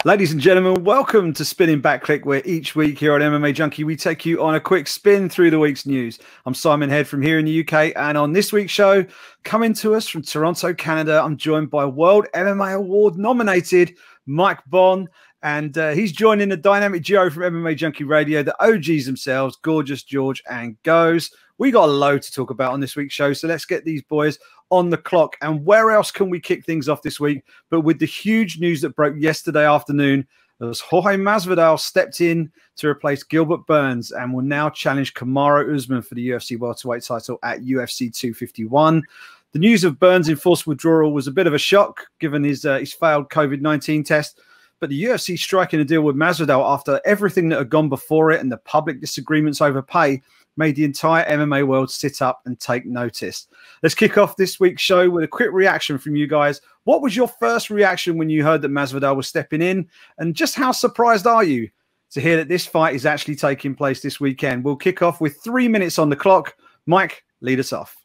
Ladies and gentlemen, welcome to Spinning Back Clique, where each week here on MMA Junkie, we take you on a quick spin through the week's news. I'm Simon Head from here in the UK, and on this week's show, coming to us from Toronto, Canada, I'm joined by World MMA Award nominated Mike Bond, and he's joining the dynamic duo from MMA Junkie Radio, the OGs themselves, Gorgeous George and Goes. We got a load to talk about on this week's show, so let's get these boys on the clock. And where else can we kick things off this week but with the huge news that broke yesterday afternoon as Jorge Masvidal stepped in to replace Gilbert Burns and will now challenge Kamaru Usman for the UFC welterweight title at UFC 251. The news of Burns' enforced withdrawal was a bit of a shock given his failed COVID-19 test, but the UFC striking a deal with Masvidal after everything that had gone before it and the public disagreements over pay made the entire MMA world sit up and take notice. Let's kick off this week's show with a quick reaction from you guys. What was your first reaction when you heard that Masvidal was stepping in? And just how surprised are you to hear that this fight is actually taking place this weekend? We'll kick off with 3 minutes on the clock. Mike, lead us off.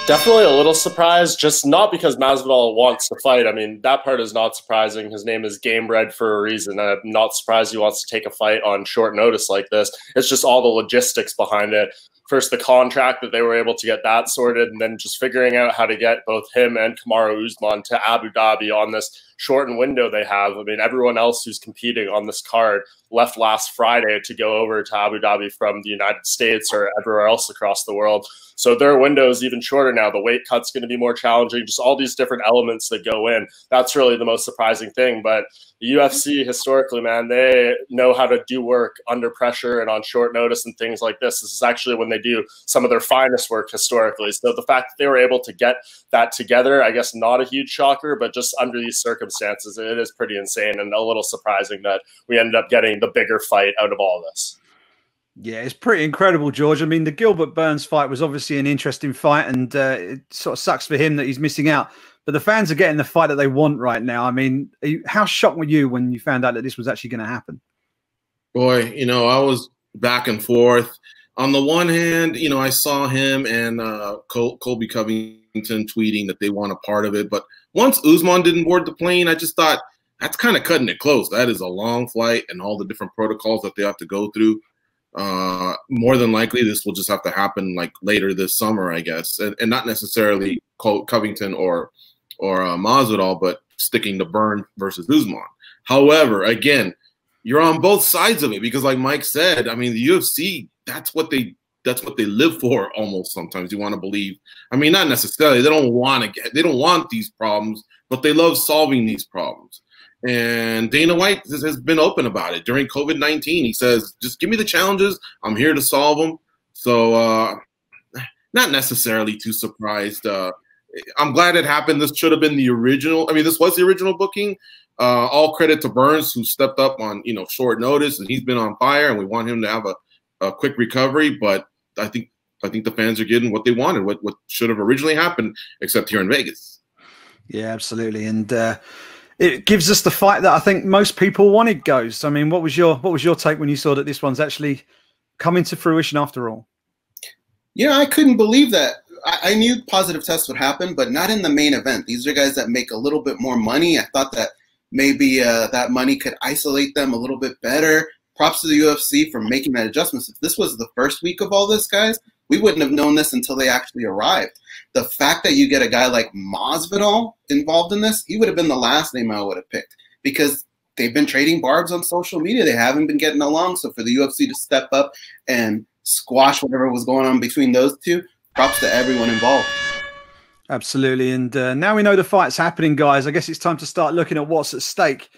Definitely a little surprised, just not because Masvidal wants to fight. I mean, that part is not surprising. His name is Game Bread for a reason. I'm not surprised he wants to take a fight on short notice like this. It's just all the logistics behind it. First, the contract that they were able to get that sorted, and then just figuring out how to get both him and Kamaru Usman to Abu Dhabi on this shortened window they have. I mean, everyone else who's competing on this card left last Friday to go over to Abu Dhabi from the United States or everywhere else across the world. So their window is even shorter now. The weight cut's going to be more challenging, just all these different elements that go in. That's really the most surprising thing. But the UFC, historically, man, they know how to do work under pressure and on short notice and things like this. This is actually when they do some of their finest work historically. So the fact that they were able to get that together, I guess not a huge shocker, but just under these circumstances, it is pretty insane and a little surprising that we ended up getting the bigger fight out of all this. Yeah, it's pretty incredible, George. I mean, the Gilbert Burns fight was obviously an interesting fight, and it sort of sucks for him that he's missing out. But the fans are getting the fight that they want right now. I mean, how shocked were you when you found out that this was actually going to happen? Boy, you know, I was back and forth. On the one hand, you know, I saw him and Colby Covington tweeting that they want a part of it. But once Usman didn't board the plane, I just thought that's kind of cutting it close. That is a long flight and all the different protocols that they have to go through. More than likely, this will just have to happen like later this summer, I guess, and not necessarily Covington or Masvidal, but sticking to Burns versus Usman. However, again, you're on both sides of it because, like Mike said, I mean, the UFC, that's what they live for. Almost sometimes you want to believe. I mean, not necessarily. They don't want these problems, but they love solving these problems. And Dana White has been open about it. During COVID-19, he says, just give me the challenges. I'm here to solve them. So not necessarily too surprised. I'm glad it happened. This should have been the original. I mean, this was the original booking. All credit to Burns, who stepped up on, you know, short notice, and he's been on fire, and we want him to have a quick recovery. But I think the fans are getting what they wanted, what should have originally happened, except here in Vegas. Yeah, absolutely. And it gives us the fight that I think most people wanted, Goes. I mean, what was your take when you saw that this one's actually coming to fruition after all? Yeah, I couldn't believe that. I knew positive tests would happen, but not in the main event. These are guys that make a little bit more money. I thought that maybe that money could isolate them a little bit better. Props to the UFC for making that adjustment. If this was the first week of all this, guys, we wouldn't have known this until they actually arrived. The fact that you get a guy like Masvidal involved in this, he would have been the last name I would have picked because they've been trading barbs on social media. They haven't been getting along. So for the UFC to step up and squash whatever was going on between those two, props to everyone involved. Absolutely. And now we know the fight's happening, guys. I guess it's time to start looking at what's at stake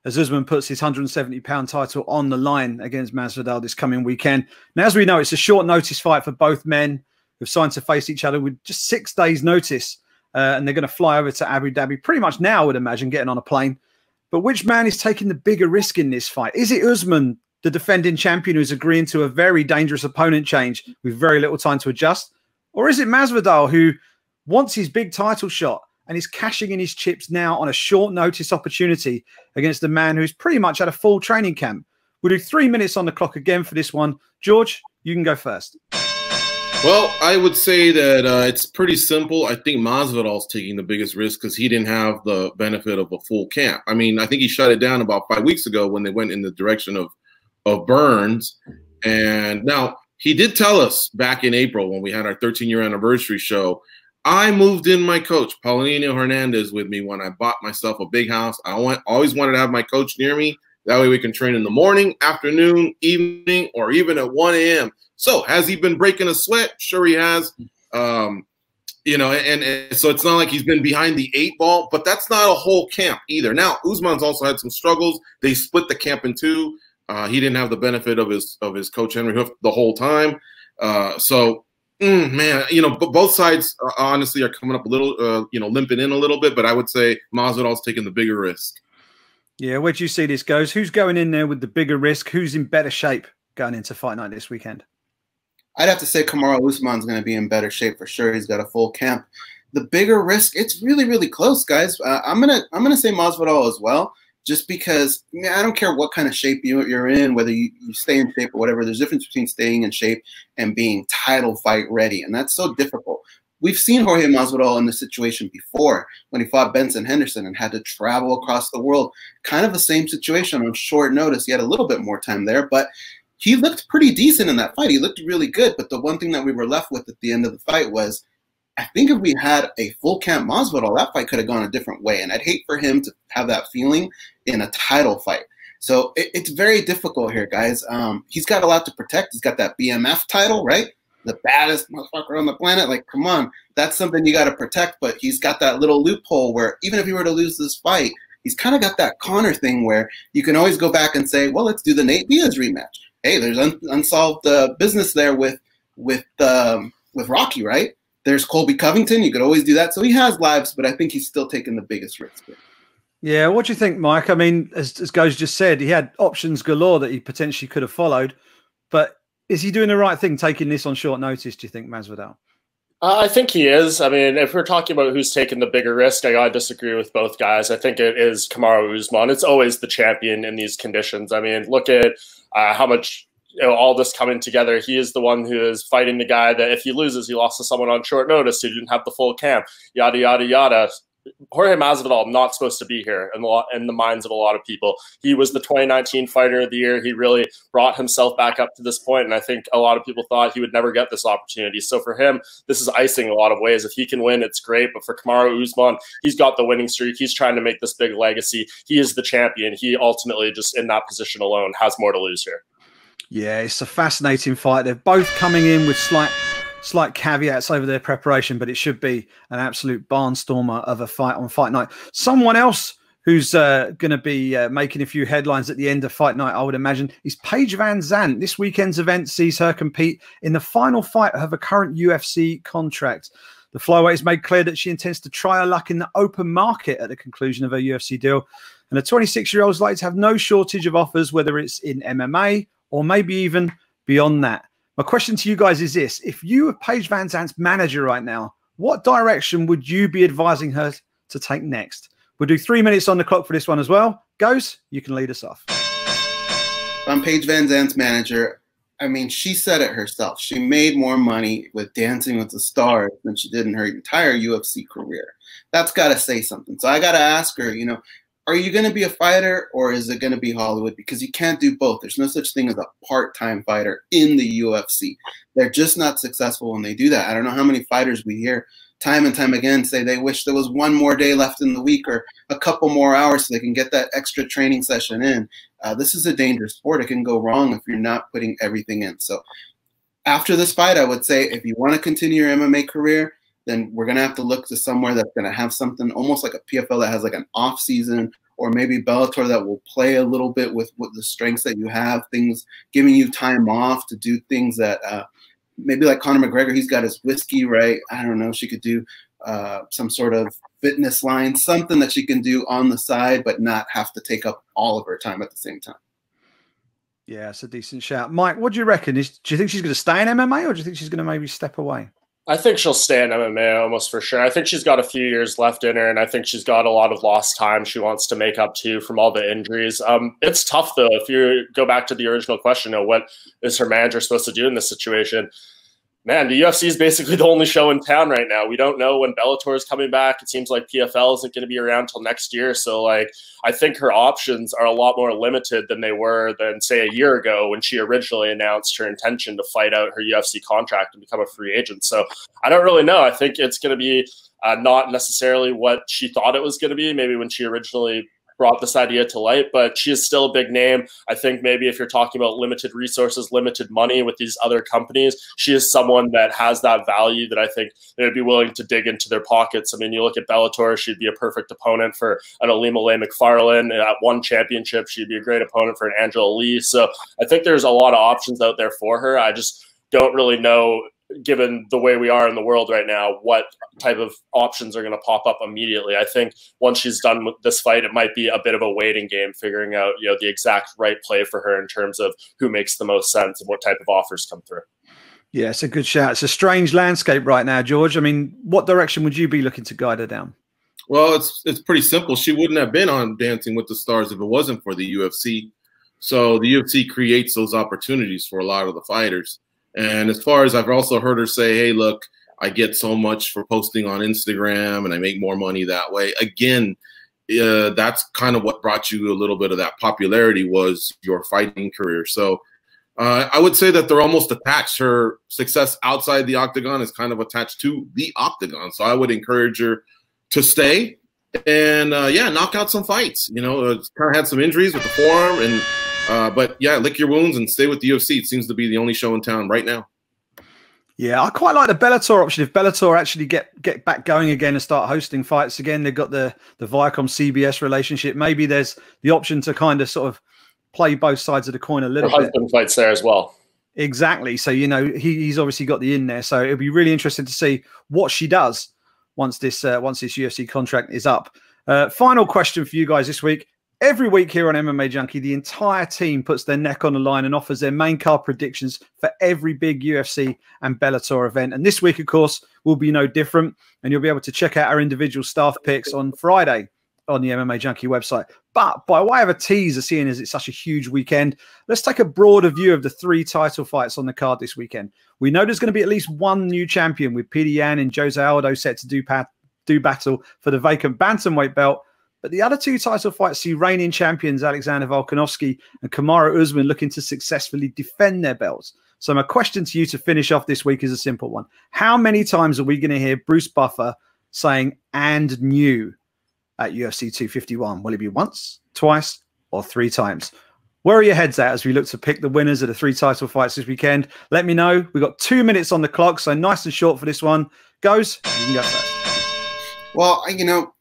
as Usman puts his 170-pound title on the line against Masvidal this coming weekend. Now, as we know, it's a short notice fight for both men who've signed to face each other with just 6 days' notice. And they're going to fly over to Abu Dhabi pretty much now, I would imagine, getting on a plane. But which man is taking the bigger risk in this fight? Is it Usman, the defending champion, who's agreeing to a very dangerous opponent change with very little time to adjust? Or is it Masvidal, who wants his big title shot and is cashing in his chips now on a short notice opportunity against a man who's pretty much had a full training camp? We'll do 3 minutes on the clock again for this one. George, you can go first. Well, I would say that it's pretty simple. I think Masvidal's taking the biggest risk because he didn't have the benefit of a full camp. I mean, I think he shut it down about 5 weeks ago when they went in the direction of Burns. And now he did tell us back in April when we had our 13-year anniversary show, I moved in my coach, Paulinho Hernandez, with me when I bought myself a big house. I always wanted to have my coach near me. That way we can train in the morning, afternoon, evening, or even at 1 a.m. So has he been breaking a sweat? Sure he has. You know, and so it's not like he's been behind the 8 ball, but that's not a whole camp either. Now, Usman's also had some struggles. They split the camp in 2. He didn't have the benefit of his coach, Henry Hoof, the whole time. Man, you know, both sides honestly are coming up a little, you know, limping in a little bit, but I would say Masvidal's taking the bigger risk. Yeah, where do you see this goes? Who's going in there with the bigger risk? Who's in better shape going into Fight Night this weekend? I'd have to say Kamaru Usman's going to be in better shape for sure. He's got a full camp. The bigger risk, it's really, really close, guys. I'm gonna say Masvidal as well, just because I don't care what kind of shape you're in, whether you stay in shape or whatever. There's a difference between staying in shape and being title fight ready, and that's so difficult. We've seen Jorge Masvidal in this situation before when he fought Benson Henderson and had to travel across the world. Kind of the same situation on short notice. He had a little bit more time there, but he looked pretty decent in that fight. He looked really good, but the one thing that we were left with at the end of the fight was, I think if we had a full camp Masvidal, that fight could have gone a different way, and I'd hate for him to have that feeling in a title fight. So it's very difficult here, guys. He's got a lot to protect. He's got that BMF title, right? The baddest motherfucker on the planet. Like, come on. That's something you got to protect, but he's got that little loophole where even if he were to lose this fight, he's kind of got that Conor thing where you can always go back and say, well, let's do the Nate Diaz rematch. Hey, there's unsolved business there with Rocky, right? There's Colby Covington. You could always do that. So he has lives, but I think he's still taking the biggest risk here. Yeah, what do you think, Mike? I mean, as Goes just said, he had options galore that he potentially could have followed, but is he doing the right thing taking this on short notice, do you think, Masvidal? I think he is. I mean, if we're talking about who's taking the bigger risk, I gotta disagree with both guys. I think it is Kamaru Usman. It's always the champion in these conditions. I mean, look at how much all this coming together. He is the one who is fighting the guy that if he loses, he lost to someone on short notice who didn't have the full camp. Yada yada yada. Jorge Masvidal not supposed to be here in the minds of a lot of people. He was the 2019 Fighter of the Year. He really brought himself back up to this point, and I think a lot of people thought he would never get this opportunity. So for him, this is icing in a lot of ways. If he can win, it's great. But for Kamaru Usman, he's got the winning streak. He's trying to make this big legacy. He is the champion. He ultimately, just in that position alone, has more to lose here. Yeah, it's a fascinating fight. They're both coming in with slight caveats over their preparation, but it should be an absolute barnstormer of a fight on Fight Night. Someone else who's going to be making a few headlines at the end of Fight Night, I would imagine, is Paige Van Zandt. This weekend's event sees her compete in the final fight of her current UFC contract. The flyweight has made clear that she intends to try her luck in the open market at the conclusion of her UFC deal. And the 26-year-old is likely to have no shortage of offers, whether it's in MMA or maybe even beyond that. My question to you guys is this. If you were Paige Van Zandt's manager right now, what direction would you be advising her to take next? We'll do 3 minutes on the clock for this one as well. Goes, you can lead us off. I'm Paige Van Zandt's manager. I mean, she said it herself. She made more money with Dancing with the Stars than she did in her entire UFC career. That's got to say something. So I got to ask her, you know, are you going to be a fighter or is it going to be Hollywood? Because you can't do both. There's no such thing as a part-time fighter in the UFC. They're just not successful when they do that. I don't know how many fighters we hear time and time again say they wish there was one more day left in the week or a couple more hours so they can get that extra training session in. This is a dangerous sport. It can go wrong if you're not putting everything in. So after this fight, I would say if you want to continue your MMA career, then we're going to have to look to somewhere that's going to have something almost like a PFL that has like an off season, or maybe Bellator that will play a little bit with the strengths that you have, things giving you time off to do things that maybe like Conor McGregor, he's got his whiskey, right? I don't know. She could do some sort of fitness line, something that she can do on the side, but not have to take up all of her time at the same time. Yeah, it's a decent shout. Mike, what do you reckon? Do you think she's going to stay in MMA or do you think she's going to maybe step away? I think she'll stay in MMA almost for sure. I think she's got a few years left in her, and I think she's got a lot of lost time she wants to make up to from all the injuries. It's tough, though. If you go back to the original question, what is her manager supposed to do in this situation? Man, the UFC is basically the only show in town right now. We don't know when Bellator is coming back. It seems like PFL isn't going to be around till next year. So, like, I think her options are a lot more limited than they were than, say, a year ago when she originally announced her intention to fight out her UFC contract and become a free agent. So I don't really know. I think it's going to be not necessarily what she thought it was going to be, maybe when she originally brought this idea to light, but she is still a big name. I think maybe if you're talking about limited resources, limited money with these other companies, she is someone that has that value that I think they would be willing to dig into their pockets. I mean, you look at Bellator, she'd be a perfect opponent for an Alima McFarlane. At one championship, she'd be a great opponent for an Angela Lee. So I think there's a lot of options out there for her. I just don't really know, given the way we are in the world right now, what type of options are going to pop up immediately. I think once she's done with this fight, it might be a bit of a waiting game, figuring out, you know, the exact right play for her in terms of who makes the most sense and what type of offers come through. Yeah, it's a good shout. It's a strange landscape right now, George. I mean, what direction would you be looking to guide her down? Well, it's pretty simple. She wouldn't have been on Dancing with the Stars if it wasn't for the UFC. So the UFC creates those opportunities for a lot of the fighters. And as far as I've also heard her say, hey, look, I get so much for posting on Instagram and I make more money that way. Again, that's kind of what brought you a little bit of that popularity, was your fighting career. So I would say that they're almost attached. Her success outside the octagon is kind of attached to the octagon. So I would encourage her to stay and, yeah, knock out some fights. You know, kind of had some injuries with the forearm and but yeah, lick your wounds and stay with the UFC. It seems to be the only show in town right now. Yeah, I quite like the Bellator option. If Bellator actually get back going again and start hosting fights again, they've got the Viacom CBS relationship. Maybe there's the option to kind of sort of play both sides of the coin a little bit. Her husband fights there as well. Exactly. So, you know, he's obviously got the in there. So it'll be really interesting to see what she does once this UFC contract is up. Final question for you guys this week. Every week here on MMA Junkie, the entire team puts their neck on the line and offers their main card predictions for every big UFC and Bellator event. And this week, of course, will be no different. And you'll be able to check out our individual staff picks on Friday on the MMA Junkie website. But by way of a teaser, seeing as it's such a huge weekend, let's take a broader view of the 3 title fights on the card this weekend. We know there's going to be at least one new champion, with Peter Yan and Jose Aldo set to do battle for the vacant bantamweight belt. But the other 2 title fights see reigning champions Alexander Volkanovski and Kamaru Usman looking to successfully defend their belts. So my question to you to finish off this week is a simple one. How many times are we going to hear Bruce Buffer saying "and new" at UFC 251? Will it be once, twice, or 3 times? Where are your heads at as we look to pick the winners of the 3 title fights this weekend? Let me know. We've got 2 minutes on the clock, so nice and short for this one. Goes, you can go first. Well, you know,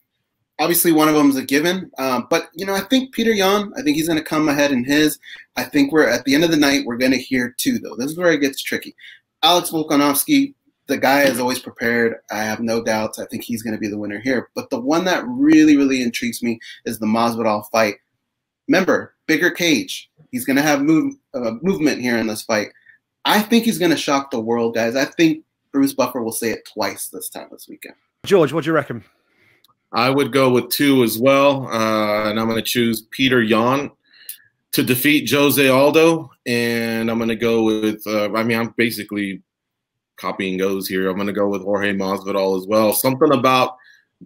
obviously, one of them is a given, but, you know, I think Peter Yan, I think he's going to come ahead in his. I think we're at the end of the night, we're going to hear 2, though. This is where it gets tricky. Alex Volkanovski, the guy is always prepared. I have no doubts. I think he's going to be the winner here. But the one that really, really intrigues me is the Masvidal fight. Remember, bigger cage. He's going to have movement here in this fight. I think he's going to shock the world, guys. I think Bruce Buffer will say it twice this weekend. George, what do you reckon? I would go with 2 as well, and I'm going to choose Peter Yan to defeat Jose Aldo, and I'm going to go with, I mean, I'm basically copying goes here. I'm going to go with Jorge Masvidal as well. Something about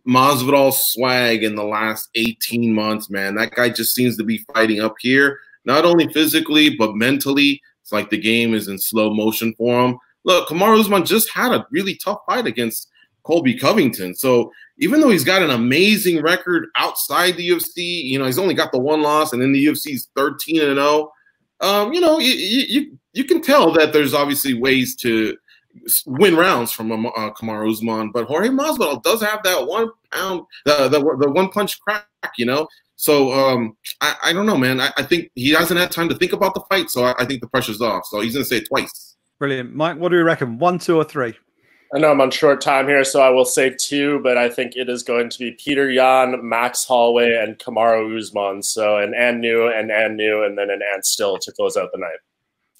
Masvidal's swag in the last 18 months, man. That guy just seems to be fighting up here, not only physically, but mentally. It's like the game is in slow motion for him. Look, Kamaru Usman just had a really tough fight against Colby Covington. So even though he's got an amazing record outside the UFC, you know, he's only got the 1 loss, and in the UFC's 13-0. You know, you can tell that there's obviously ways to win rounds from Kamaru Usman, but Jorge Masvidal does have that 1 pound, the 1 punch crack, you know. So I don't know, man. I think he hasn't had time to think about the fight, so I think the pressure's off. So he's going to say it twice. Brilliant, Mike. What do we reckon? 1, 2, or 3? I know I'm on short time here, so I will say 2, but I think it is going to be Peter Yan, Max Holloway, and Kamaru Usman. So and new, and then an and still to close out the night.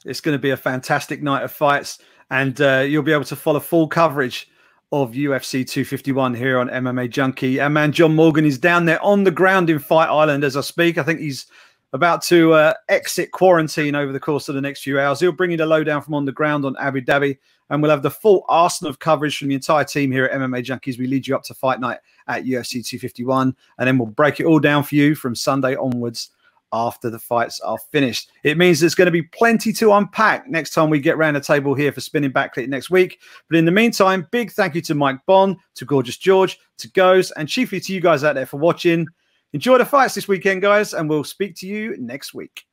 It's going to be a fantastic night of fights, and you'll be able to follow full coverage of UFC 251 here on MMA Junkie. Our man John Morgan is down there on the ground in Fight Island as I speak. I think he's about to exit quarantine over the course of the next few hours. He'll bring you the lowdown from on the ground on Abu Dhabi, and we'll have the full arsenal of coverage from the entire team here at MMA Junkies. We lead you up to fight night at UFC 251, and then we'll break it all down for you from Sunday onwards after the fights are finished. It means there's going to be plenty to unpack next time we get round the table here for Spinning Back Clique next week. But in the meantime, big thank you to Mike Bond, to Gorgeous George, to Goes, and chiefly to you guys out there for watching. Enjoy the fights this weekend, guys, and we'll speak to you next week.